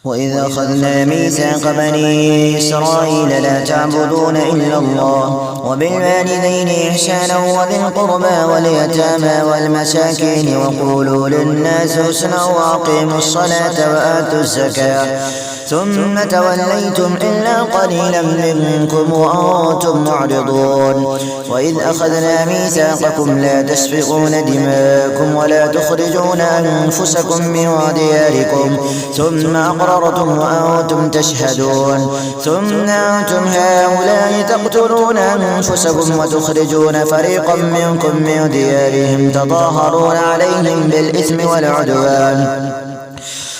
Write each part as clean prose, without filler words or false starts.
وإذ أخذنا ميثاق بني إسرائيل لا تعبدون إلا الله وبالوالدين إحسانا وذي القربى واليتامى والمساكين وقولوا للناس حسنا وأقيموا الصلاة وآتوا الزكاة ثم توليتم إلا قليلا منكم وأنتم معرضون. وإذ أخذنا ميثاقكم لا تسفكون دماءكم ولا تخرجون أنفسكم من دياركم ثم أقررتم وأنتم تشهدون ثم أنتم هؤلاء تقتلون أنفسكم وتخرجون فريقا منكم من ديارهم تظاهرون عليهم بالإثم والعدوان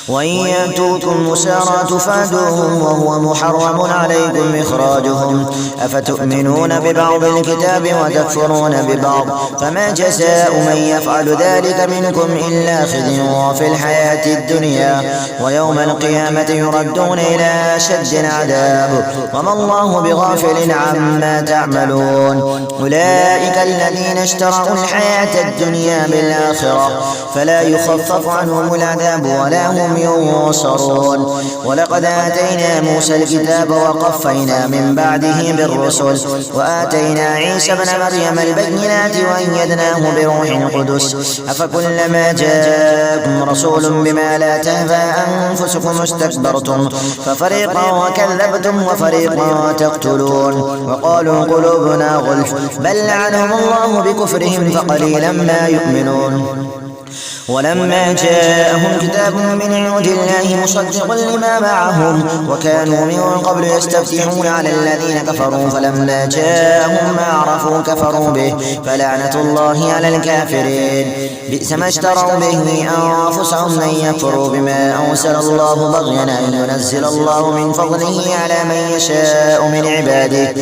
وإن يأتوكم أسارى تفادوهم وهو محرم عليكم إخراجهم أفتؤمنون ببعض الكتاب وتكفرون ببعض فما جزاء من يفعل ذلك منكم إلا خزي في الحياة الدنيا ويوم القيامة يردون إلى أشد العذاب وما الله بغافل عما تعملون. أولئك الذين اشتروا الحياة الدنيا بالآخرة فلا يخفف عنهم العذاب ولا هم ينصرون. ولقد آتينا موسى الكتاب وقفينا من بعده بالرسل وآتينا عيسى ابن مريم البينات وأيدناه بروح القدس أفكلما جاءكم رسول بما لا تهوى أنفسكم استكبرتم ففريقا كذبتم وفريقا تقتلون. وقالوا قلوبنا غلف بل لعنهم الله بكفرهم فقليلا ما يؤمنون. ولما جاءهم كتاب من عند الله مصدق لما معهم وكانوا من قبل يستفتحون على الذين كفروا فلما جاءهم ما عرفوا كفروا به فلعنة الله على الكافرين. بئس ما اشتروا به أنفسهم أن يكفروا بما أنزل الله بغيا أن ينزل الله من فضله على من يشاء من عباده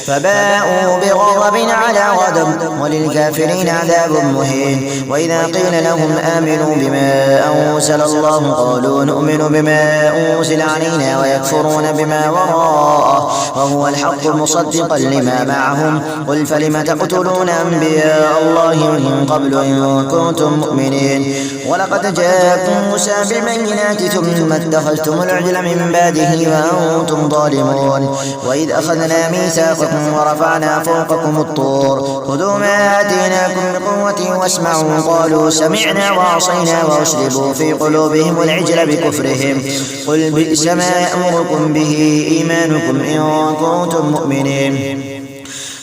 فباءوا بغضب على غضب وللكافرين عذاب مهين. وإذا قيل لهم آمنوا بما أنزل الله قالوا نؤمن بما أنزل علينا ويكفرون بما وراءه وهو الحق مصدقا لما معهم قل فلم تقتلون أنبياء الله من قبل إن كنتم مؤمنين. ولقد جاءكم موسى بالبينات ثم اتخذتم العجل من بعده وأنتم ظالمون. وإذ أخذنا ميثاقكم ورفعنا فوقكم الطور خذوا ما آتيناكم بقوة واسمعوا قالوا سمعنا وعصينا وأشربوا في قلوبهم العجل بكفرهم قل بئس ما يأمركم به إيمانكم إن كنتم مؤمنين.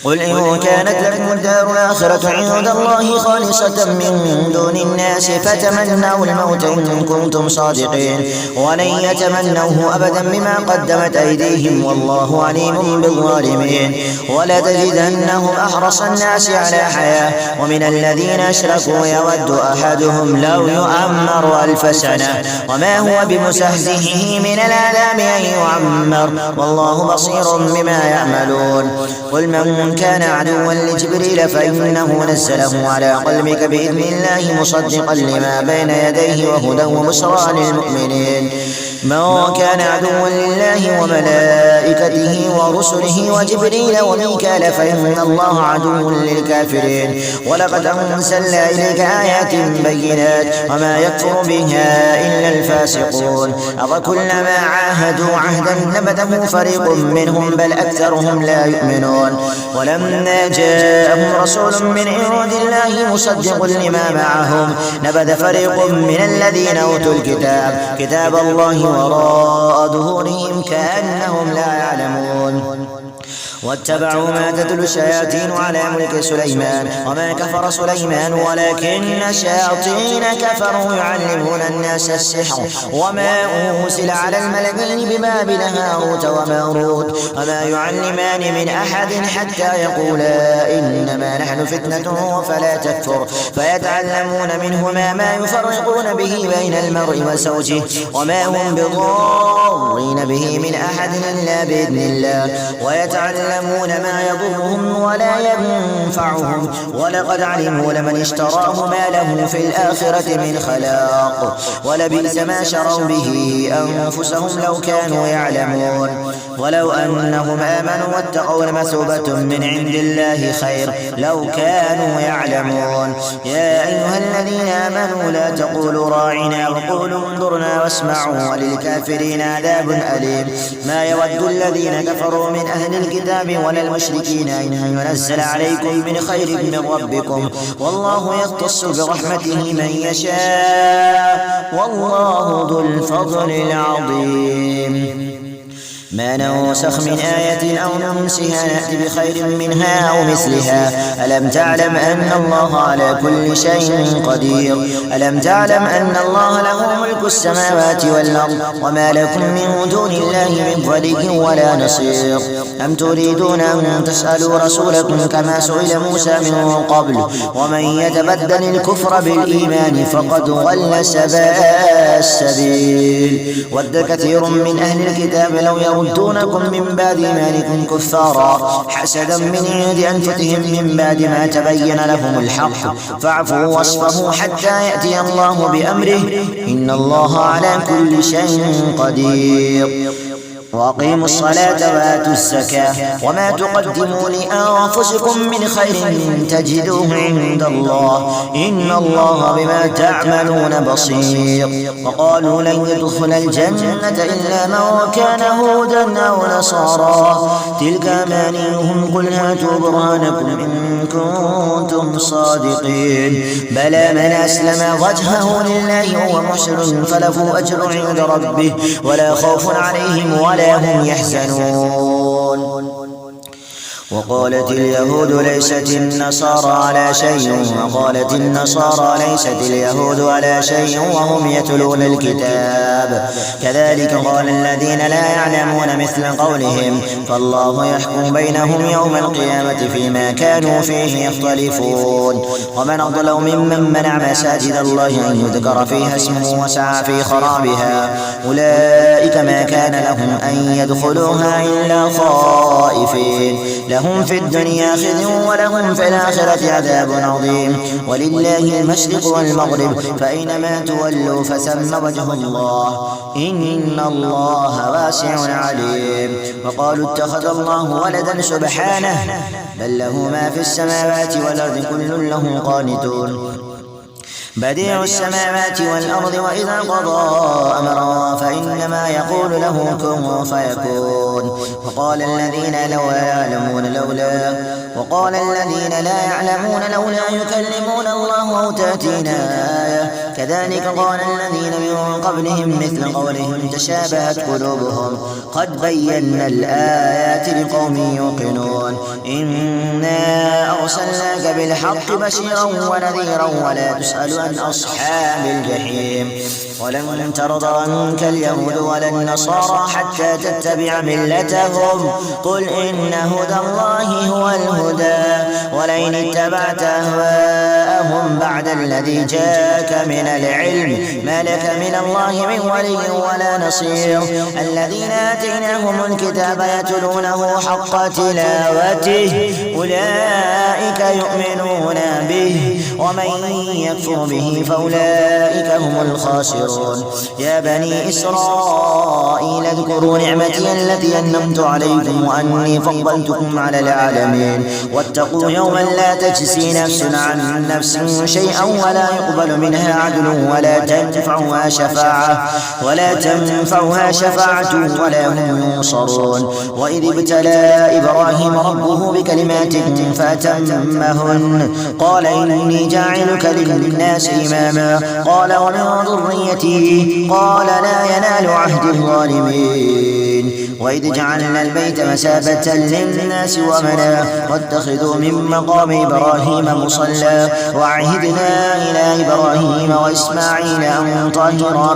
قل إن كانت لكم الدار الآخرة عند الله خالصة من دون الناس فتمنوا الموت إن كنتم صادقين ولن يتمنوه أبدا بما قدمت أيديهم والله عليم بالظالمين. ولتجدنهم أحرص الناس على حياة ومن الذين أشركوا يود أحدهم لو يعمر 1000 سنة وما هو بمزحزحه من العذاب أن يعمر والله بصير بما يعملون. قل من كان عدوا لجبريل فإنه نزله على قلبك بإذن الله مصدقا لما بين يديه وهدى وبشرى للمؤمنين. من كان عدوا لله وملائكته ورسله وجبريل وميكال فإن الله عدو للكافرين. ولقد أنزلنا إليك آيات بينات وما يكفر بها إلا الفاسقون أفكلما عاهدوا عهدا نبذه فريق منهم بل أكثرهم لا يؤمنون. ولما جاءهم رسول من عند الله مصدق لما معهم نبذ فريق من الذين أوتوا الكتاب كتاب الله وراء ظهورهم كأنهم لا يعلمون. واتبعوا ما تتلو الشياطين على ملك سليمان وما كفر سليمان ولكن الشياطين كفروا يعلمون الناس السحر وما أنزل على الملكين ببابل هاروت وماروت وما يعلمان من أحد حتى يقولا إنما نحن فتنة فلا تكفر فيتعلمون منهما ما يفرقون به بين المرء وزوجه وما هم بضارين به من أحد إلا بإذن الله ويتعلمون يعلمون ما يضرهم ولا ينفعهم ولقد علموا لمن اشتراه ما له في الآخرة من خلاق ولبئس ما شروا به أنفسهم لو كانوا يعلمون ولو أنهم آمنوا واتقوا لمثوبة من عند الله خير لو كانوا يعلمون. يا أيها الذين آمنوا لا تقولوا راعنا وقولوا انظرنا واسمعوا وللكافرين عذاب أليم. ما يود الذين كفروا من أهل الكتاب ولا المشركين أن ينزل عليكم من خير من ربكم والله يختص برحمته من يشاء والله ذو الفضل العظيم. ما ننسخ من آية أو ننسها نأتي بخير منها أو مثلها. ألم تعلم أن الله على كل شيء قدير. ألم تعلم أن الله له ملك السماوات والأرض وما لكم من دون الله من ولي ولا نصير. أم تريدون أن تسألوا رسولكم كما سئل موسى من قبل ومن يتبدل الكفر بالإيمان فقد ضل سواء السبيل. ود كثير من أهل الكتاب لو يردونكم من بعد إيمانكم كفارا حسدا من عند أنفسهم من بعد ما تبين لهم الحق فاعفوا واصفحوا حتى يأتي الله بأمره إن الله على كل شيء قدير. وأقيموا الصلاة وآتوا الزكاة وما تقدموا لأنفسكم من خير تجدوه عند الله إن الله بما تعملون بصير. وقالوا لن يدخل الجنة إلا من كان هودا أو نصارى تلك أمانيهم قل هاتوا برهانكم إن كنتم صادقين. بلى من أسلم وجهه لله وهو محسن فله أجر عند ربه ولا خوف عليهم ولا هم يحزنون. وقالت اليهود ليست النصارى على شيء وقالت النصارى ليست اليهود على شيء وهم يتلون الكتاب كذلك قال الذين لا يعلمون مثل قولهم فالله يحكم بينهم يوم القيامة فيما كانوا فيه يختلفون. ومن أضل ممن منع مساجد الله أن يذكر فيها اسمه وسعى في خرابها أولئك ما كان لهم أن يدخلوها إلا خائفين لهم في الدنيا خزي ولهم في الآخرة عذاب عظيم. ولله المشرق والمغرب فأينما تولوا فثم وجه الله إن الله واسع عليم. وقالوا اتخذ الله ولدا سبحانه بل له ما في السماوات والأرض كل له قانتون. بديع السماوات والأرض وإذا قضى أمرا فإنما يقول له كن فيكون. وقال الذين لا يعلمون لولا يكلمون الله أو تأتينا آية كذلك قال الذين من قبلهم مثل قولهم تشابهت قلوبهم قد بينا الآيات لقوم يوقنون. إنا أرسلناك بالحق بشيرا ونذيرا ولا تسأل عن أصحاب الجحيم. ولن ترضى عنك اليهود ولا النصارى حتى تتبع ملتهم قل إن هدى الله هو الهدى ولئن اتبعت أهواءهم بعد الذي جاءك من العلم ما لك من الله من ولي ولا نصير. الذين آتيناهم الكتاب يتلونه حق تلاوته أولئك يؤمنون به ومن يكفر به فأولئك هم الخاسرون. يا بني إسرائيل اذكروا نعمتي التي أنعمت عليكم وأني فضلتكم على العالمين واتقوا يوما لا تجزي نفس عن نفس شيئا ولا يقبل منها عدل ولا تنفعها شفاعة ولا هم ينصرون. وإذ ابتلى إبراهيم ربه بكلمات فأتمهن قال إني جاعلك للناس إماما قال ومن ذريتي قال لا ينال عهد الظالمين. وإذ جعلنا البيت مثابة للناس ومنا واتخذوا من مقام إبراهيم مصلى وعهدنا إلى إبراهيم وإسماعيل أن طهرا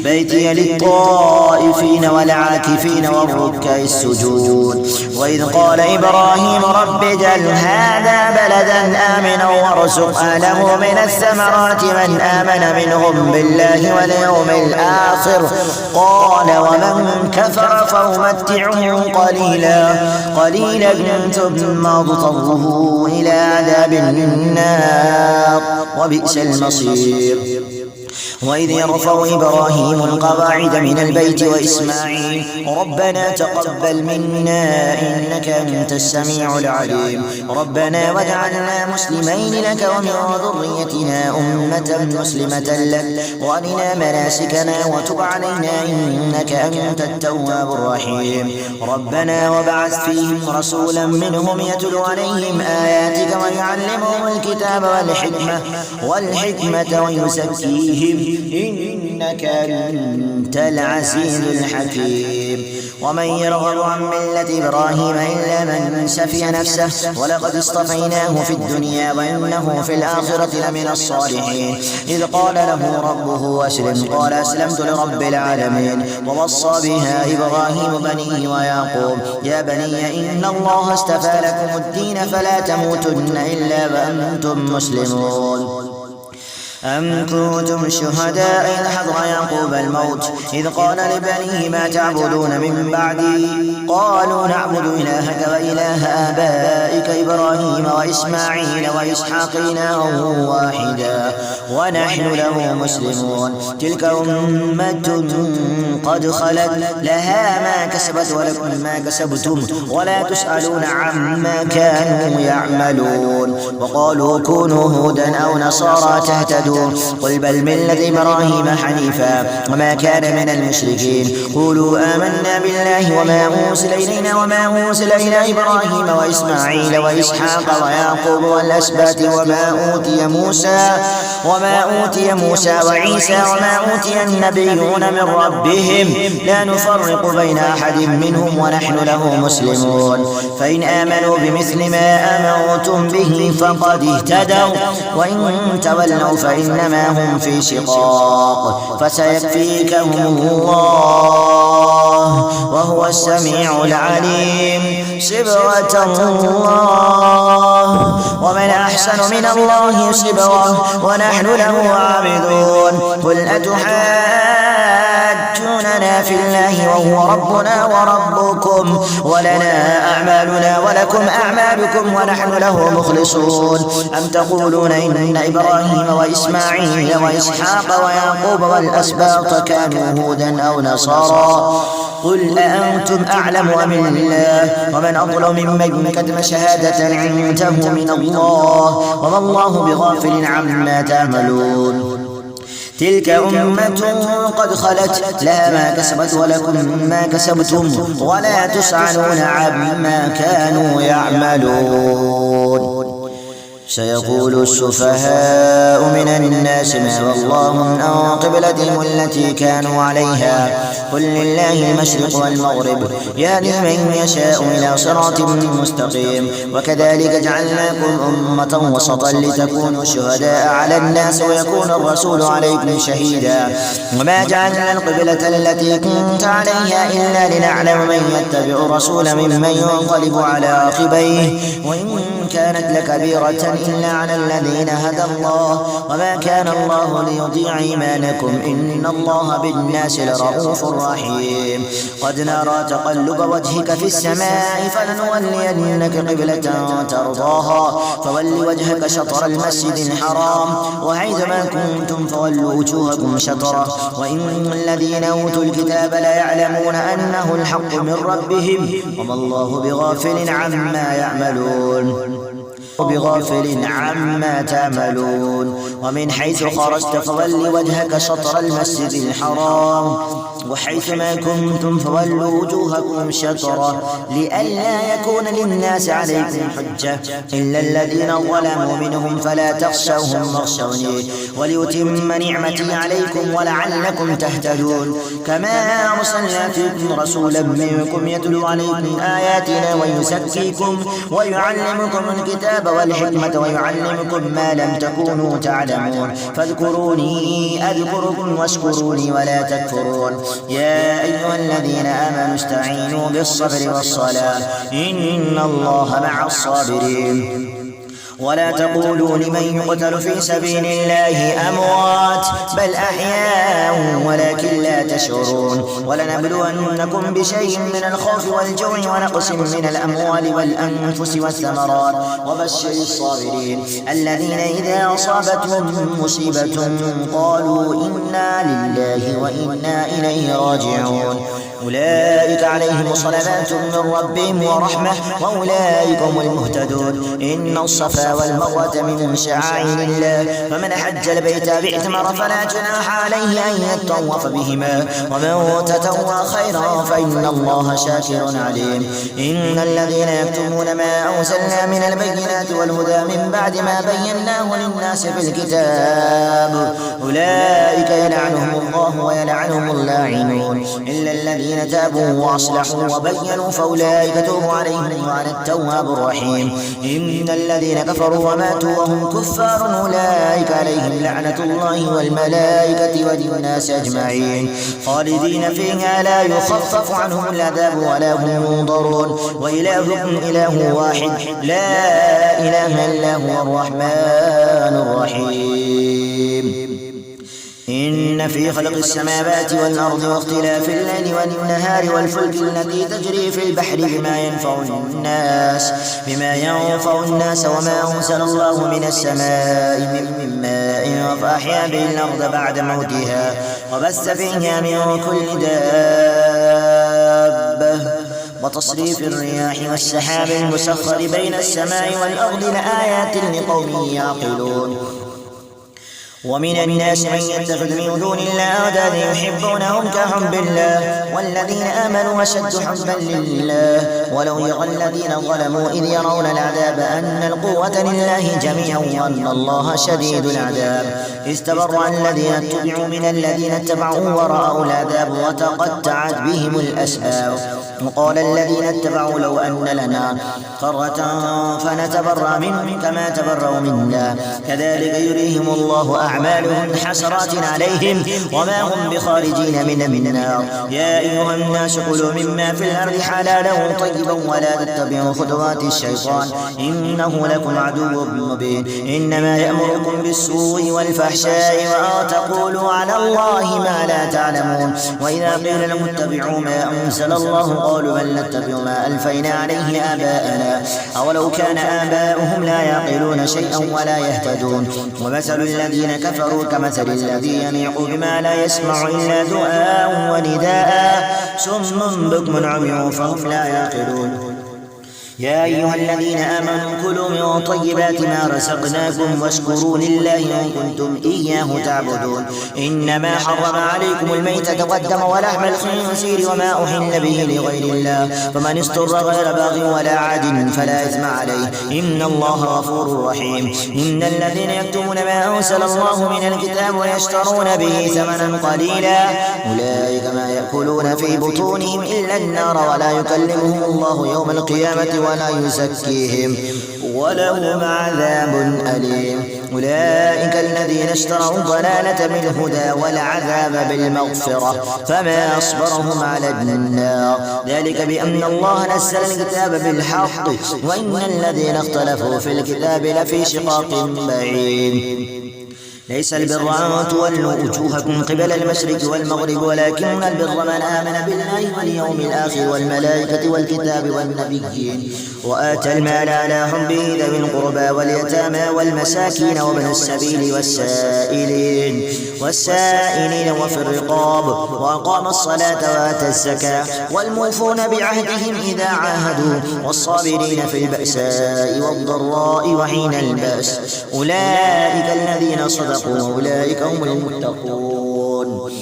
بيتي للطائفين والعاكفين والركع السجود. وإذ قال إبراهيم رب اجعل هذا بلدا آمنا وارزق أهله من الثمرات من آمن منهم بالله واليوم الآخر قال ومن كفر فأمتعه قليلا ثم أضطره إلى عذاب النار وبئس المصير. وإذ يرفع إبراهيم القواعد من البيت وإسماعيل ربنا تقبل منا إنك أنت السميع العليم ربنا واجعلنا مسلمين لك ومن ذريتنا أمة مسلمة لك وأرنا مناسكنا وتب علينا إنك أنت التواب الرحيم ربنا وابعث فيهم رسولا منهم يتلو عليهم آياتك ويعلمهم الكتاب والحكمة ويزكيهم إنك أنت العزيز الحكيم. ومن يرغب عن ملة إبراهيم إلا من سفي نفسه ولقد اصطفيناه في الدنيا وإنه في الآخرة لمن الصالحين إذ قال له ربه أسلم قال أسلمت لرب العالمين ووصى بها إبراهيم بنيه ويعقوب يا بني إن الله اصطفى لكم الدين فلا تموتن إلا وأنتم مسلمون. أم كنتم شهداء إذ حضر يعقوب الموت إذ قال لبنيه ما تعبدون من بعدي قالوا نعبد إلهك وإله آبائك إبراهيم وإسماعيل وإسحاق إلها واحدا ونحن له مسلمون تلك أمة قد خلت لها ما كسبت ولكم ما كسبتم ولا تسألون عما كانوا يعملون. وقالوا كونوا هودا أو نصارى تهتدوا قل بل ملة إبراهيم حنيفا وما كان من المشركين قولوا آمنا بالله وما أرسل إلينا وما أرسل إلى إبراهيم وإسماعيل وإسحاق ويعقوب والأسباط وما أوتي موسى وعيسى وما أوتي النبيون من ربهم لا نفرق بين أحد منهم ونحن له مسلمون. فإن آمنوا بمثل ما آمنتم به فقد اهتدوا وإن تولوا فإنما هم في شقاق فسيكفيكهم الله وهو السميع العليم. صبغة الله ومن أحسن من الله صبغة ونحن له عابدون. قل أتحاجوننا في الله وهو ربنا وربكم ولنا أعمالنا ولكم أعمالكم ونحن له مخلصون. أم تقولون إن إبراهيم وإسماعيل وإسحاق ويعقوب والأسباط كانوا هودا أو نصارى قل أأنتم أعلم أم الله ومن أظلم ممن كتم شهادة عنده من الله وما الله بغافل عما تعملون. تلك أمة قد خلت لها ما كسبت ولكم ما كسبتم ولا تسألون عما كانوا يعملون. سيقول السفهاء من الناس ما ولاهم عن قبلتهم التي كانوا عليها قل لله المشرق والمغرب يهدي من يشاء إلى صراط مستقيم. وكذلك جعلناكم أمة وسطا لتكونوا شهداء على الناس ويكون الرسول عليكم شهيدا. وما جعلنا القبلة التي كنت عليها إلا لنعلم من يتبع الرسول ممن ينقلب على عقبيه وإن كانت لكبيرة إلا على الذين هدى الله وما كان الله ليضيع إيمانكم إن الله بالناس لرؤوف رحيم. قد نرى تقلب وجهك في السماء فلنولينك قبلة ترضاها فول وجهك شطر المسجد الحرام وحيثما كنتم فولوا وجوهكم شطره وإن الذين أوتوا الكتاب ليعلمون أنه الحق من ربهم وما الله بغافل عما تعملون. ومن حيث خرجت فول وجهك شطر المسجد الحرام وحيثما كنتم فولوا وجوهكم شطره لئلا يكون للناس عليكم حجة إلا الذين ظلموا منهم فلا تخشوهم واخشوني وليتم نعمتي عليكم ولعلكم تهتدون. كما أرسلنا فيكم رسولا منكم يتلو عليكم آياتنا ويزكيكم ويعلمكم الكتاب والحكمة ويعلمكم ما لم تكونوا تعلمون فاذكروني أذكركم واشكروني ولا تكفرون. يا أيها الذين آمنوا استعينوا بالصبر والصلاة إن الله مع الصابرين. ولا تقولوا لمن يقتل في سبيل الله أموات بل أحياء ولكن لا تشعرون. ولنبلونكم بشيء من الخوف والجوع ونقص من الأموال والأنفس والثمرات وبشر الصابرين الذين إذا أصابتهم مصيبة قالوا إنا لله وإنا إليه راجعون. أولئك عليهم صلوات من ربهم ورحمة وأولئك هم المهتدون. إن الصفا والمروة من شعائر الله فمن حج البيت باعتمر فلا جناح عليه أن يطوف بهما ومن تطوع خيرا فإن الله شاكر عليم. إن الذين يكتمون ما أنزلنا من البينات والهدى من بعد ما بيناه للناس في الكتاب أولئك يلعنهم الله ويلعنهم اللاعنون إلا الذين تابوا وأصلحوا وبينوا فأولئك توب عليهم وأنا التواب الرحيم. إن الذين كفروا وماتوا وهم كفار أولئك عليهم لعنة الله والملائكة والناس أجمعين خالدين فيها لا يخفف عنهم العذاب ولا هم ينظرون. وإلهكم إله واحد لا إله إلا هو الرحمن الرحيم. إن في خلق السماوات والأرض واختلاف الليل والنهار والفلك التي تجري في البحر بما ينفع الناس وما أنزل الله من السماء من ماء فأحيا به الأرض بعد موتها وبث فيها من كل دابة وتصريف الرياح والسحاب المسخر بين السماء والأرض لآيات لقوم يعقلون. ومن الناس من يتخذ من دون الله أندادا يحبونهم كحب الله والذين آمنوا أشد حبا لله ولو يرى الذين ظلموا إذ يرون العذاب أن القوة لله جميعا وأن الله شديد العذاب. استبرأ الذين اتبعوا من الذين اتبعوا ورأوا العذاب وتقطعت بهم الأسباب. وقال الذين اتبعوا لو أن لنا قرة فنتبرأ منهم كما تبرأوا منا كذلك يريهم الله أعمالهم حسرات عليهم وما هم بخارجين من النار. يا أيها الناس كلوا مما في الأرض حلالا طيبا ولا تتبعوا خطوات الشيطان إنه لكم عدو مبين. إنما يأمركم بالسوء والفحشاء وأن تقولوا على الله ما لا تعلمون. وإذا قيل لهم اتبعوا ما أنزل الله قالوا بل نتبع ما ألفينا عليه آباءنا أولو كان آباؤهم لا يعقلون شيئا ولا يهتدون. ومثل الذين كفروا كمثل الذي ينيق بما لا يسمع إلا دعاء ونداء صم بكم عمي فهم لا يعقلون. يا أيها الذين آمنوا كلوا من طيبات ما رزقناكم واشكروا لله إن كنتم إياه تعبدون. إنما حرم عليكم الميتة والدم ولحم الخنزير وما أحل به لغير الله فمن اضطر غير باغ ولا عاد فلا إثم عليه إن الله غفور رحيم. إن الذين يكتمون ما أنزل الله من الكتاب ويشترون به ثمنا قليلا أولئك ما يأكلون في بطونهم إلا النار ولا يكلمهم الله يوم القيامة ولا يزكيهم ولهم عذاب أليم. أولئك الذين اشتروا الضلالة بالهدى والعذاب بالمغفرة فما أصبرهم على النار ذلك بأن الله نزل الكتاب بالحق وإن الذين اختلفوا في الكتاب لفي شقاق بعيد. ليس البر أن تولوا وجوهكم قبل المشرق والمغرب ولكن البر من آمن بالله واليوم الآخر والملائكة والكتاب والنبيين وآتى المال على حبه ذوي القربى واليتامى والمساكين وابن السبيل والسائلين وفي الرقاب وأقام الصلاة وآتى الزكاة والموفون بعهدهم إذا عاهدوا والصابرين في البأساء والضراء وحين البأس أولئك الذين صدقوا أولئك هم المتقون.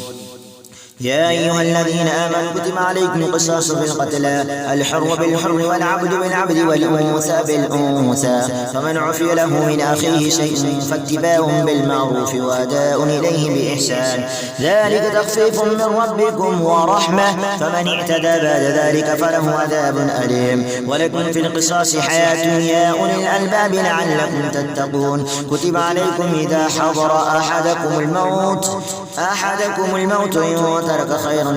يا أيها الذين آمنوا كتب عليكم القصاص في القتلى الحر بالحر والعبد بالعبد والأنثى بالأنثى فمن عفي له من أخيه شيء فاتباع بالمعروف وأداء إليه بإحسان ذلك تخفيف من ربكم ورحمة فمن اعتدى بعد ذلك فله عذاب أليم ولكم في القصاص حياة يا أولي الألباب لعلكم تتقون كتب عليكم إذا حضر أحدكم الموت إن ترك خيرا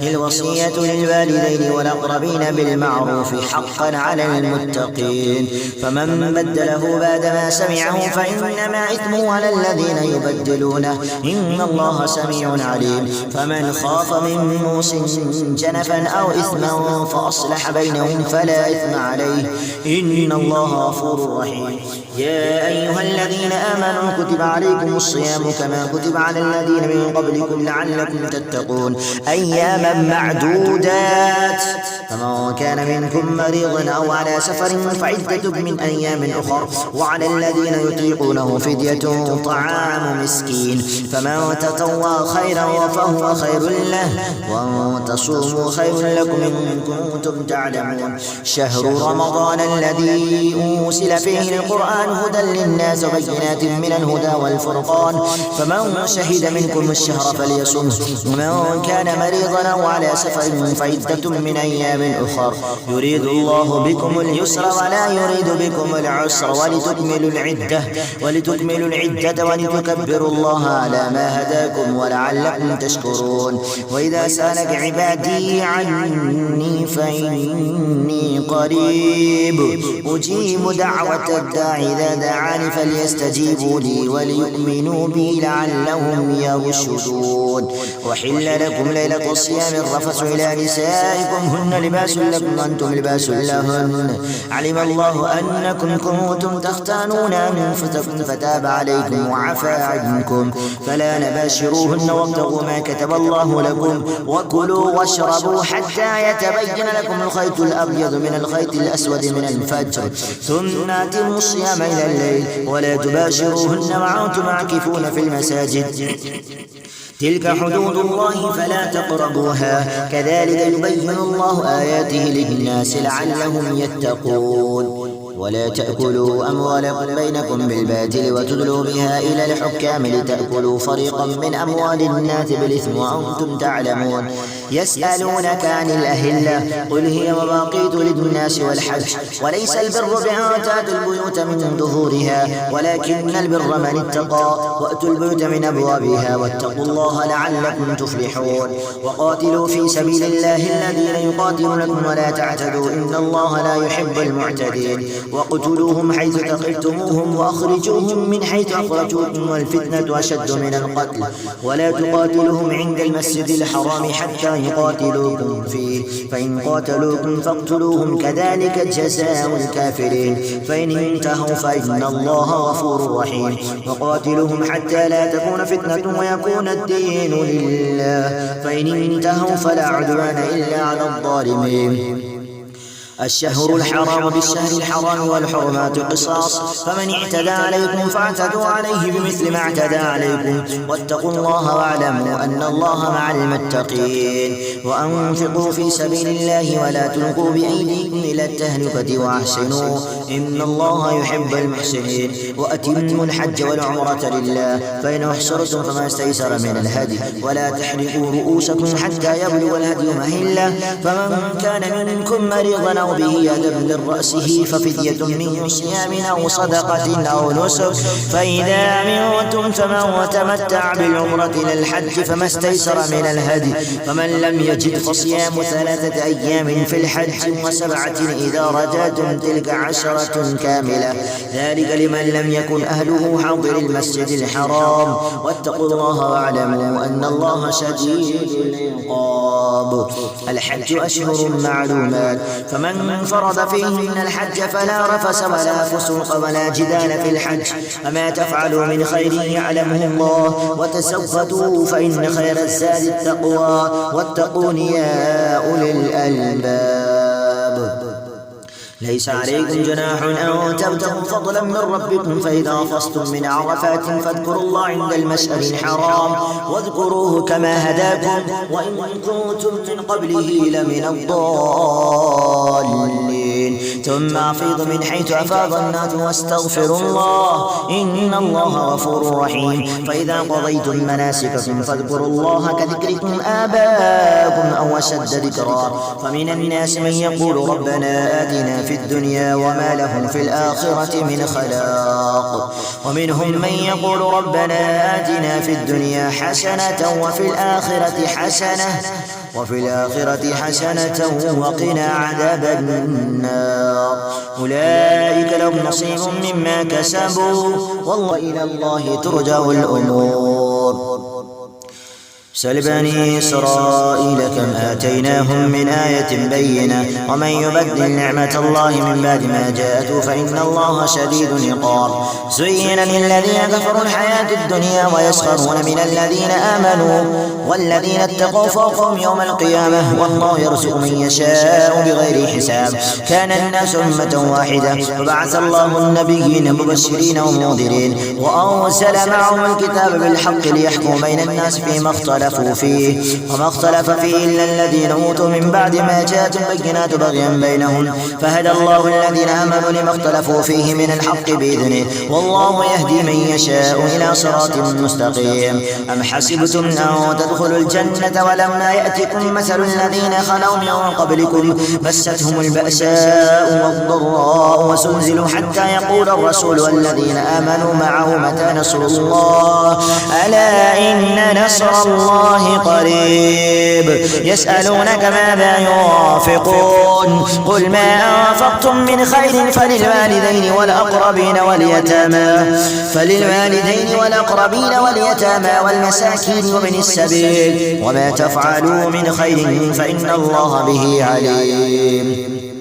الوصية للوالدين والأقربين بالمعروف حقا على المتقين فمن بدله بعدما سمعه فإنما إثمه على الذين يبدلونه إن الله سميع عليم فمن خاف من موص جنفا أو إثما فأصلح بينهم فلا إثم عليه إن الله غفور رحيم يا أيها الذين آمنوا كتب عليكم الصيام كما كتب على الذين من قبلكم لعلكم تتقون أياما معدودات فمن كان منكم مريضا أو على سفر فعدة من أيام أخر وعلى الذين يطيقونه فدية طعام مسكين فمن تطوع خيرا فهو خير له وأن تصوموا خير لكم إن كنتم تعلمون شهر رمضان الذي أنزل فيه القرآن هدى للناس وبينات من الهدى والفرقان فمن شهد منكم الشهر فليصمه ومن كان مريضا أو على سفر فعدة من أيام أخر يريد الله بكم اليسر ولا يريد بكم العسر ولتكملوا العدة ولتكبروا الله على ما هداكم ولعلكم تشكرون وإذا سألك عبادي عني فإني قريب أجيب دعوة الداعي إذا دعاني فليستجيبوا لي وليؤمنوا بي لعلهم يرشدون وحل لكم ليلة الصيام الرفث إلى نسائكم هن لباس لكم وأنتم لباس لهن علم الله أنكم كنتم تختانون أنفسكم فتاب عليكم وعفى عنكم فلا نباشروهن وابتغوا ما كتب الله لكم وكلوا واشربوا حتى يتبين لكم الخيط الأبيض من الخيط الأسود من الفجر ثم أتموا الصيام إلى الليل ولا تباشروهن وأنتم عاكفون في المساجد تلك حدود الله فلا تقربوها كذلك يبين الله آياته للناس لعلهم يتقون ولا تأكلوا أموالكم بينكم بالباطل وتدلوا بها إلى الحكام لتأكلوا فريقا من أموال الناس بالإثم وأنتم تعلمون يسألونك عن الأهلة قل هي مواقيت للناس والحج وليس البر بأن تأتوا البيوت من ظهورها ولكن البر من اتقى وأتوا البيوت من أبوابها واتقوا الله لعلكم تفلحون وقاتلوا في سبيل الله الذين يقاتلونكم ولا تعتدوا إن الله لا يحب المعتدين وقتلوهم حيث ثقفتموهم وأخرجوهم من حيث أخرجوكم والفتنة أشد من القتل ولا تقاتلوهم عند المسجد الحرام حتى يقاتلوكم فيه فإن قاتلوكم فاقتلوهم كذلك جزاء الكافرين فإن انتهوا فإن الله غفور رحيم وقاتلوهم حتى لا تكون فتنة ويكون الدين لله فإن انتهوا فلا عدوان إلا على الظالمين الشهر الحرام بالشهر الحرام والحرمات قصاص فمن اعتدى عليكم فاعتدوا عليه بمثل ما اعتدى عليكم واتقوا الله واعلموا أن الله مع المتقين وأنفقوا في سبيل الله ولا تلقوا بأيديكم إلى التهلكة وأحسنوا إن الله يحب المحسنين وأتموا الحج والعمرة لله فإن أحصرتم فما استيسر من الهدي ولا تحرقوا رؤوسكم حتى يبلغ الهدي محله فمن كان منكم مريضا أو به أذى من رأسه ففدية من صيام أو صدقة أو نسك فإذا أمنتم فمن تمتع بالعمرة إلى الحج فما استيسر من الهدي فمن لم يجد فصيام 3 أيام في الحج و7 إذا رجعتم تلك 10 كاملة ذلك لمن لم يكن أهله حاضر المسجد الحرام واتقوا الله واعلموا أن الله شديد العقاب الحج أشهر معلومات فمن فرض فيهن الحج فلا رفث ولا فسوق ولا جدال في الحج وما تفعلوا من خير يعلمه الله وتزودوا فإن خير الزاد التقوى واتقون يا أولي الألباب ليس عليكم جناح أن تبتغوا فضلا من ربكم فإذا أفضتم من عرفات فاذكروا الله عند المشعر الحرام واذكروه كما هداكم وإن كنتم من قبله لمن الضالين ثم أفيضوا من حيث أفاض الناس واستغفروا الله إن الله غفور رحيم فإذا قضيتم مناسككم فاذكروا الله كذكركم آباءكم أو أشد ذكرا فمن الناس من يقول ربنا آتنا في الدنيا وما لهم في الآخرة من خلاق ومنهم من يقول ربنا آتنا في الدنيا حسنة وفي الآخرة حسنة وقنا عذاب النار أولئك لهم نصيب مما كسبوا والله إلى الله ترجع الأمور سل بني إسرائيل كم آتيناهم من آية بينة ومن يبدل نعمة الله من بعد ما جاءته فإن الله شديد العقاب زين للذين كفروا الحياة الدنيا ويسخرون من الذين آمنوا والذين اتقوا فوقهم يوم القيامة والله يرزق من يشاء بغير حساب كان الناس أمة واحدة فبعث الله النبيين مبشرين ومنذرين وأنزل معهم الكتاب بالحق ليحكم بين الناس فيما اختلفوا فيه وما اختلف فيه إلا الذين أوتوا من بعد ما جاءتهم البينات بغيا بينهم فهدى الله الذين آمنوا لما اختلفوا فيه من الحق بإذنه والله يهدي من يشاء إلى صراط مستقيم أم حسبتم أن تدخلوا الجنة ولما يأتكم مثل الذين خلوا من قبلكم مستهم البأساء والضراء وزلزلوا حتى يقول الرسول والذين آمنوا معه متى نصر الله ألا إن نصر الله قريب يسألونك ماذا ينفقون قل ما أنفقتم من خير فللوالدين واليتامى والمساكين وابن السبيل وما تفعلوا من خير فإن الله به عليم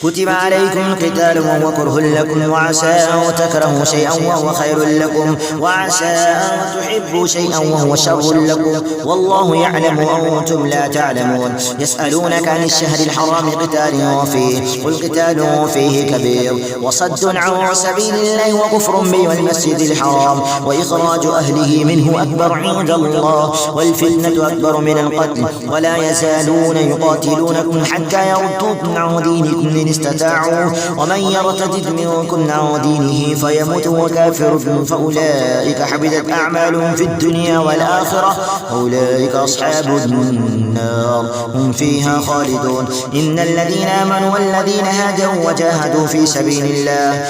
كتب عليكم القتال وهو كره لكم وعسى أن تكرهوا شيئا وهو خير لكم وعسى أن تحبوا شيئا وهو شر لكم والله يعلم وأنتم لا تعلمون يسألونك عن الشهر الحرام قتال فيه قل قتال فيه كبير وصد عن سبيل الله وكفر به والمسجد الحرام وإخراج أهله منه أكبر عند الله والفتنة أكبر من القتل ولا يزالون يقاتلونكم حتى يردوكم عن دينكم إن استطاعوا ومن يرتد منكم عن دينه فيموت وكافر فأولئك حبطت أعمالهم في الدنيا والآخرة أولئك أصحاب النار هم فيها خالدون إن الذين آمنوا والذين هاجروا وجاهدوا في سبيل الله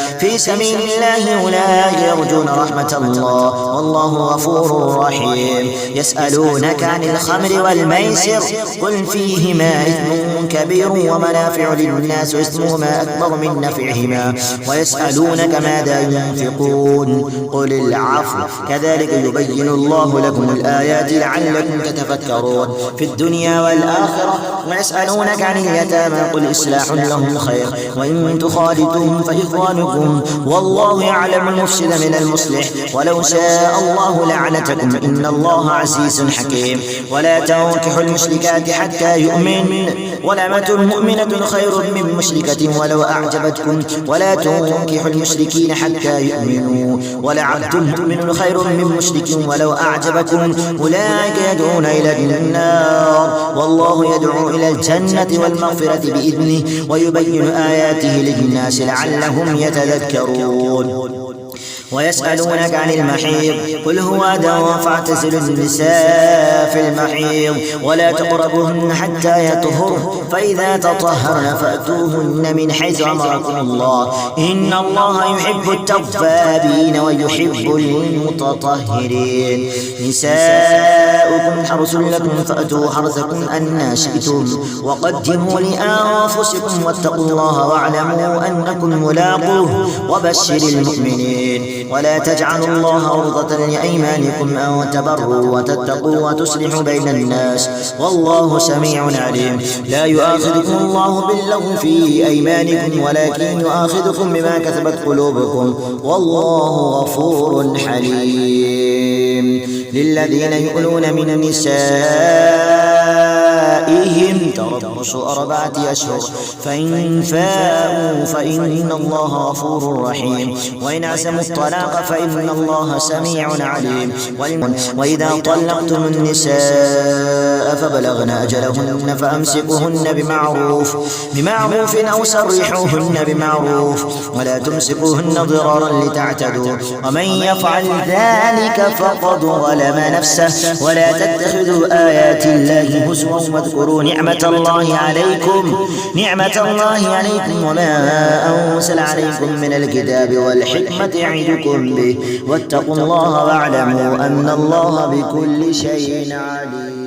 أولئك يرجون رحمة الله والله غفور رحيم يسألونك عن الخمر والميسر قل فيهما إثم كبير ومنافع للناس اسمهما أكبر من نفعهما ويسألونك ماذا ينفقون قل العفو كذلك يبين الله لكم الآيات لعلكم تتفكرون في الدنيا والآخرة ويسألونك عن اليتامى قل إصلاح لهم خير وإن تخالطوهم فإخوانكم والله يعلم المفسد من المصلح ولو شاء الله لعنتكم إن الله عزيز حكيم ولا تنكحوا المشركات حتى يؤمن ولأمة مؤمنة خير من مشركة ولو أعجبتكم ولا تنكحوا المشركين حتى يؤمنوا ولعبد مؤمن خير من مشرك ولو أعجبكم أولئك يدعون إلى النار والله يدعو إلى الجنة والمغفرة بإذنه ويبين آياته للناس لعلهم يتذكرون ويسألونك عن المحيض قل هو أذى فاعتزلوا النساء في المحيض ولا تقربوهن حتى يطهرن فإذا تطهرن فأتوهن من حيث أمركم الله إن الله يحب التوابين ويحب المتطهرين نساؤكم حرث لكم فأتوا حرثكم أن شئتم وقدموا لأنفسكم واتقوا الله واعلموا أنكم ملاقوه وبشر المؤمنين ولا تجعلوا الله عرضة لأيمانكم أن تبروا وتتقوا وتصلحوا بين الناس والله سميع عليم لا يؤاخذكم الله باللغو في أيمانكم ولكن يؤاخذكم بما كسبت قلوبكم والله غفور حليم للذين يؤلون من النساء نسائهم تربص 4 أشهر فإن فاءوا فإن الله غفور رحيم وإن عزموا الطلاق فإن الله سميع عليم وإذا طلقتم النساء فبلغن أجلهن فأمسكوهن بمعروف أو سرحوهن بمعروف ولا تمسكوهن ضرارا لتعتدوا ومن يفعل ذلك فقد ظلم نفسه ولا تتخذوا آيات الله هزوا واذكروا نعمة الله عليكم وما أنزل عليكم من الكتاب والحكمة يعظكم به واتقوا الله واعلموا أن الله بكل شيء عليم.